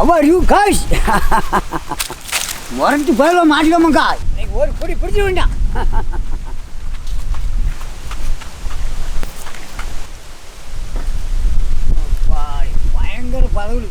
Our you cash முரட்டு போயில மாட்டிக்கோமாக்கா. இன்னைக்கு ஒரு பொடி பிடிச்சி வேண்டாம். பயங்கர பதவி.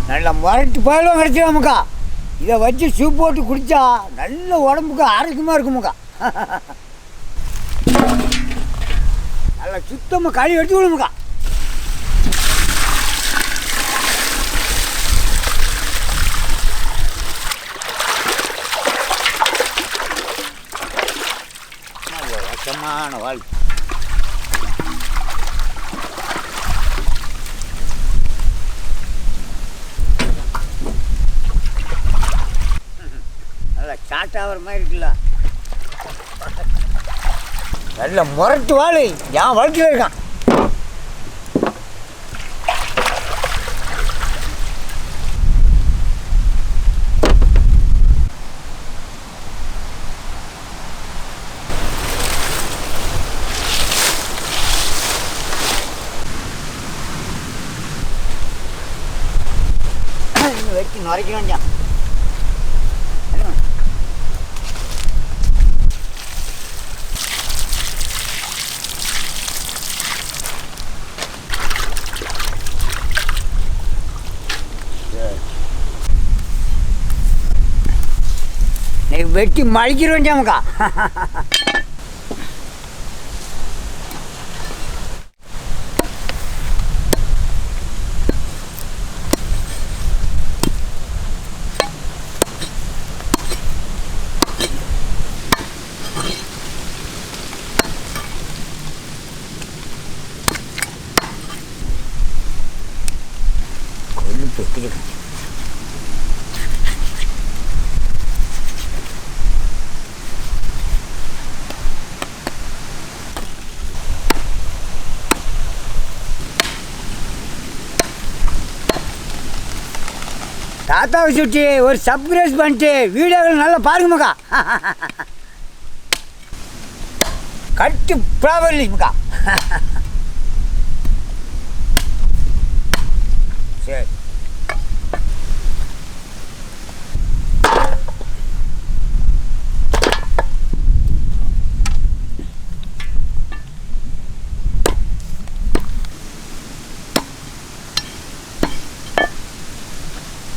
நல்ல முரட்டு போயிலும் கிடச்சிடாமக்கா. இதை வச்சு சூப் போட்டு குடித்தா நல்ல உடம்புக்கு ஆரோக்கியமாக இருக்குமுக்கா. நல்லா சுத்தமாக கழுவி எடுத்து விடுமுக்கா. நல்ல வசமான வாழ்க்கை. சாட்டாகிற மாதிரி இருக்குல்ல. நல்ல முரட்டு வாழை என் வாழ்க்கையில் இருக்கான். இன்னும் வெட்டி நுரைக்க வேண்டாம். வெட்டி மழிக்கிறோம் ஜாமக்கா. கொல்லு பெக்கிட்டு தாத்தாவை சுட்டி ஒரு சப்ஸ்கிரைப் பண்ணிட்டு வீடியோவில் நல்லா பாருங்கம்மாக்கா. கட்டு ப்ராபர்லிங்கக்கா. சரி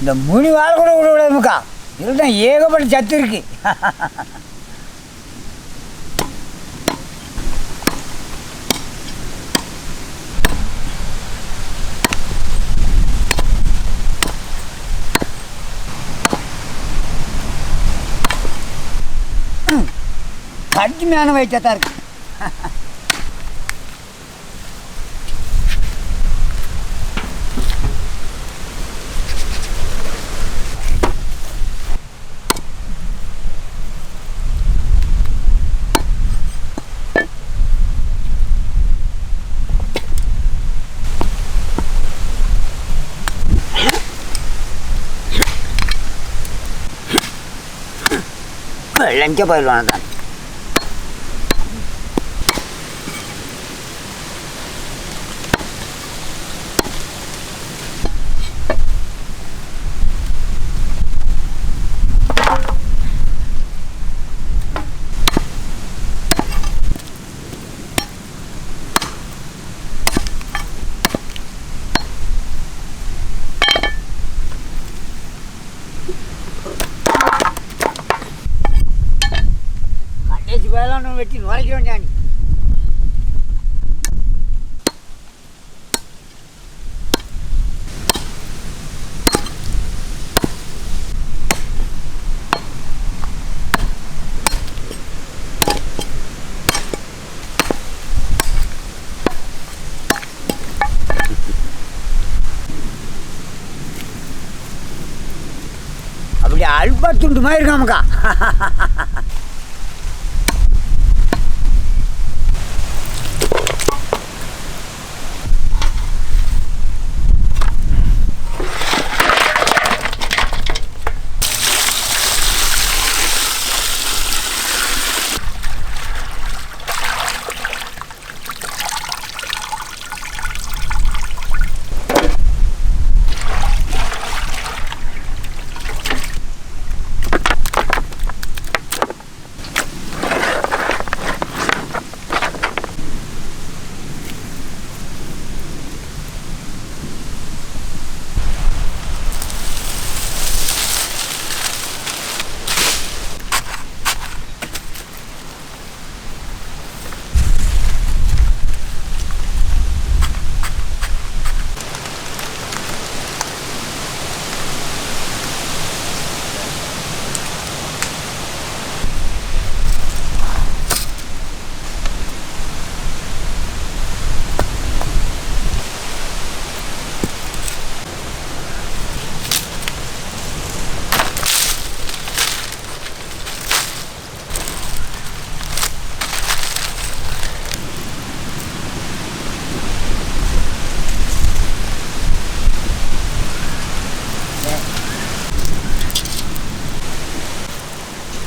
இந்த முனி வாழை கூட விட விடாதுக்கா. இதில் தான் ஏகப்பட்ட சத்து இருக்கு. கடுமையான வயிற்றா இருக்கு. லஞ்ச போயிடுவான் தான். வேளாண் வெட்டி நுழைக்க வேண்டியானி. அப்படி அல்பா துண்டு மாதிரி இருக்காமக்கா.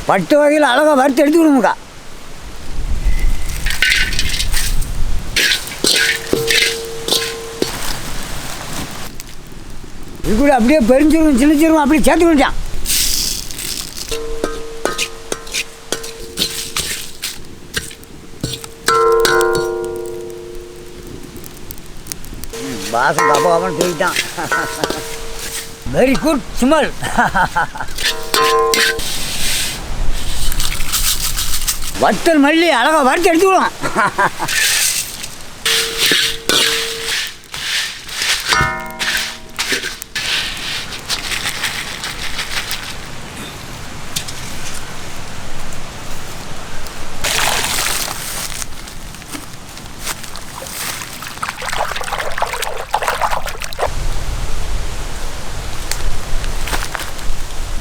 பட்டு வகையில் அழகாக வறுத்து எடுத்துக்கணுமுக்கா. இது கூட அப்படியே பெருஞ்சிரும் சின்ன சீரகம் அப்படியே சேர்த்துக்கிட்டான். வாசம் கப்ப கப்பன்னு தூக்கிட்டான். Very good smell. வத்தல் மல்லி அழகாக வறுத்து எடுத்துக்கலாம்.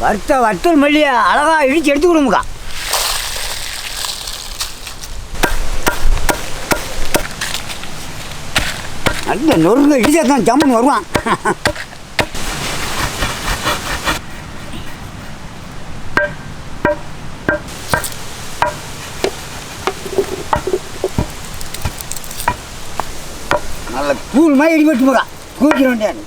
வறுத்த வத்தல் மல்லியை அழகாக இடித்து எடுத்துக்கணுமுக்கா. நல்ல நொறுங்க இடிச்சா தான் ஜம்முன்னு வருவான். நல்ல தூள் மாதிரி இடிபட்டு போகா கூச்சிட வேண்டியாரு.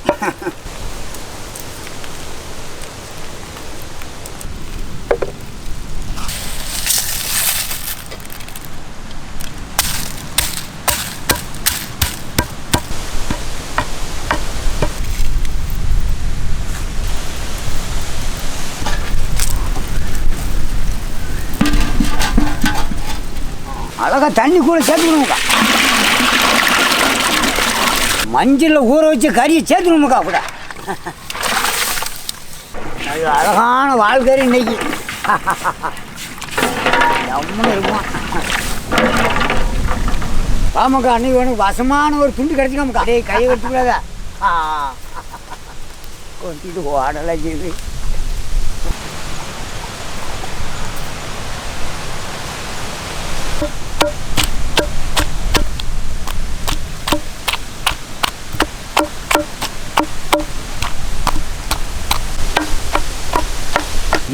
அழகாக தண்ணி கூட சேர்த்துக்கணுமுக்கா. மஞ்சளில் ஊற வச்ச கறியை சேர்த்துக்கணுமுக்கா கூட. அது அழகான வால்கறி இன்னைக்கு ஜம்முன்னு இருக்குமா. ஆமாக்கா அன்னைக்கு வேணும் வசமான ஒரு துண்டு கிடச்சிக்காமக்கா. அதே கையை வச்சுக்கூடாதா கொட்டிட்டு ஓடலாம் செய்து.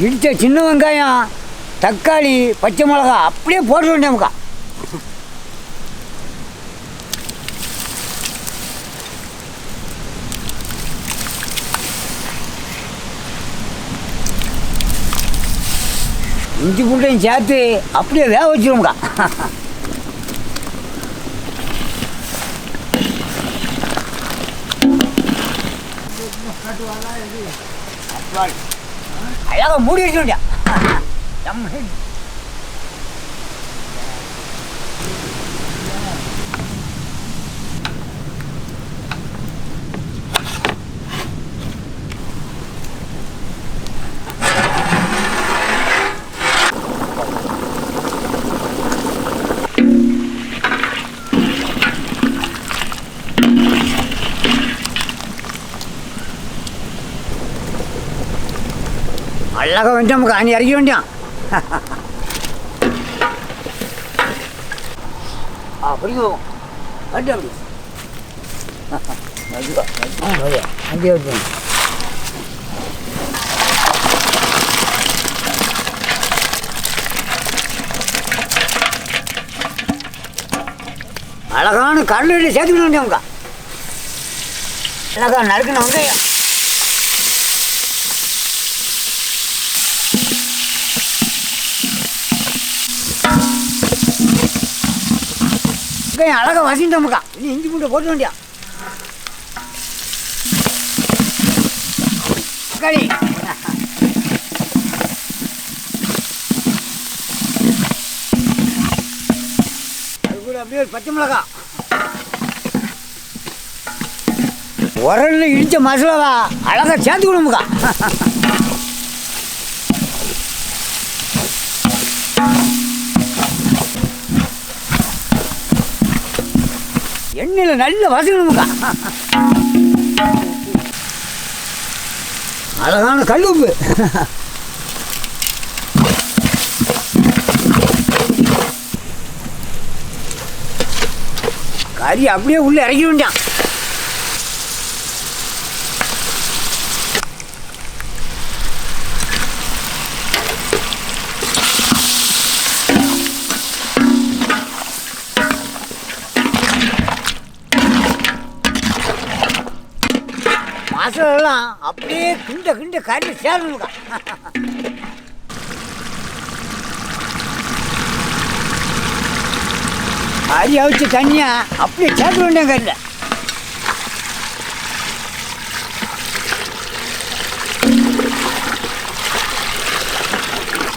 இடித்த சின்ன வெங்காயம் தக்காளி பச்சை மிளகா அப்படியே போட வேண்டியமுக்கா. இஞ்சி பூண்டையும் சேர்த்து அப்படியே வேக வச்சிருவோம்க்கா. அழகாக மூடி வச்சு வேண்டியா. அழகாக வந்துட்டான் நமக்கு அணி இறக்கி வேண்டியான். பிடிக்கும் வண்டி அப்படி அங்கே வச்சு அழகான கடலடி சேர்த்துக்கணும் வேண்டியவங்க. அழகா நறுக்கணும் வெங்காயம். வெங்காயம் அழகா வசிட்டோமுக்கா. இனி இஞ்சி பூண்டை போட்டு வேண்டியா தக்காளி. அது கூட அப்படியே ஒரு பச்சை மிளகா. உரல்ல இடிச்ச மசாலாவா அழகா சேர்த்து கொடுமுக்கா. எண்ணெயில் நல்ல வசக்கணுமுக்கா. அழகான கல் உப்பு. கறி அப்படியே உள்ள இறக்கி வேண்டாம். மசாலெல்லாம் அப்படியே கிண்ட கிண்ட கறி சேரணுக்கா. கறி அவிச்ச தண்ணியா அப்படியே சேர்த்து வேண்டிய கறியில்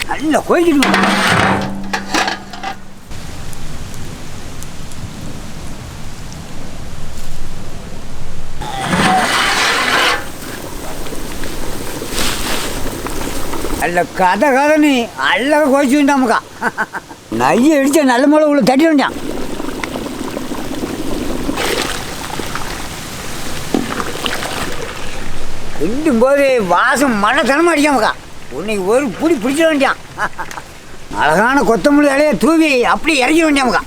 நல்லா கொதிக்கணும். நல்ல கதைன்னு அழகாக குறைச்சி வேண்டாமுக்கா. நையை அடித்த நல்ல மிளகு உள்ள தட்டி வேண்டாம். கிண்டும் போது வாசம் மழைத்தனமாக அடிக்காமக்கா. உன்னைக்கு ஒரு புடி பிடிச்சிட வேண்டியான். அழகான கொத்தமல்லி இலையை தூவி அப்படி இறக்க வேண்டியாமுக்கா.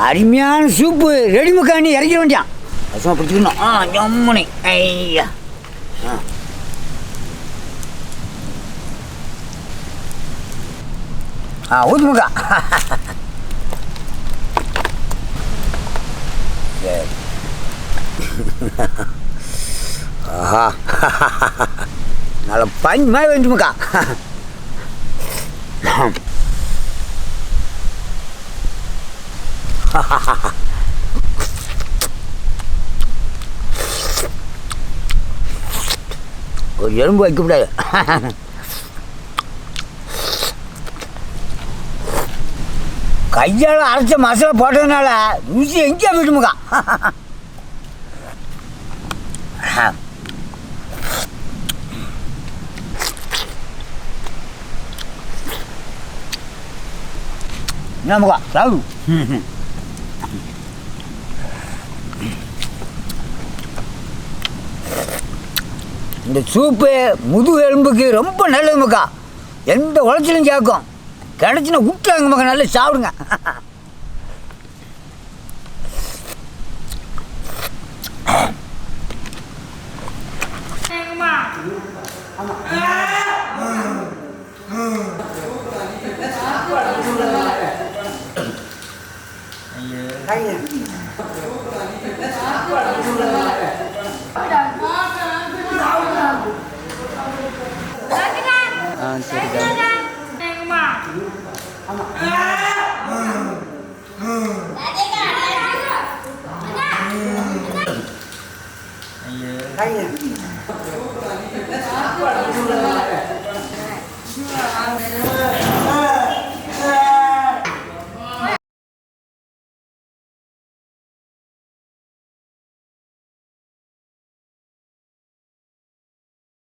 அருமையான சூப்பு ரெடி முக்காணி இறக்கிட வேண்டியான். பசுமா பிடிச்சிக்கணும். ஜம்முனி ஐயா ஊத்து முக்கா. ஆஹா நல்ல பஞ்சு மாதிரி வந்து முக்கா. ஒரு எலும்பு வைக்கக்கூடாது. கையால் அரைச்ச மசாலா போட்டதுனால ருசி எங்கேயா போயிட்டுமுக்கா. என்னமுக்கா சாவு. இந்த சூப்பு முதுகு எலும்புக்கு ரொம்ப நல்லதுமுக்கா. எந்த உழைச்சலும் கேட்கும். கிடச்சினா விட்டுறாங்க மக்கா. நல்லா சாப்பிடுங்க. சரி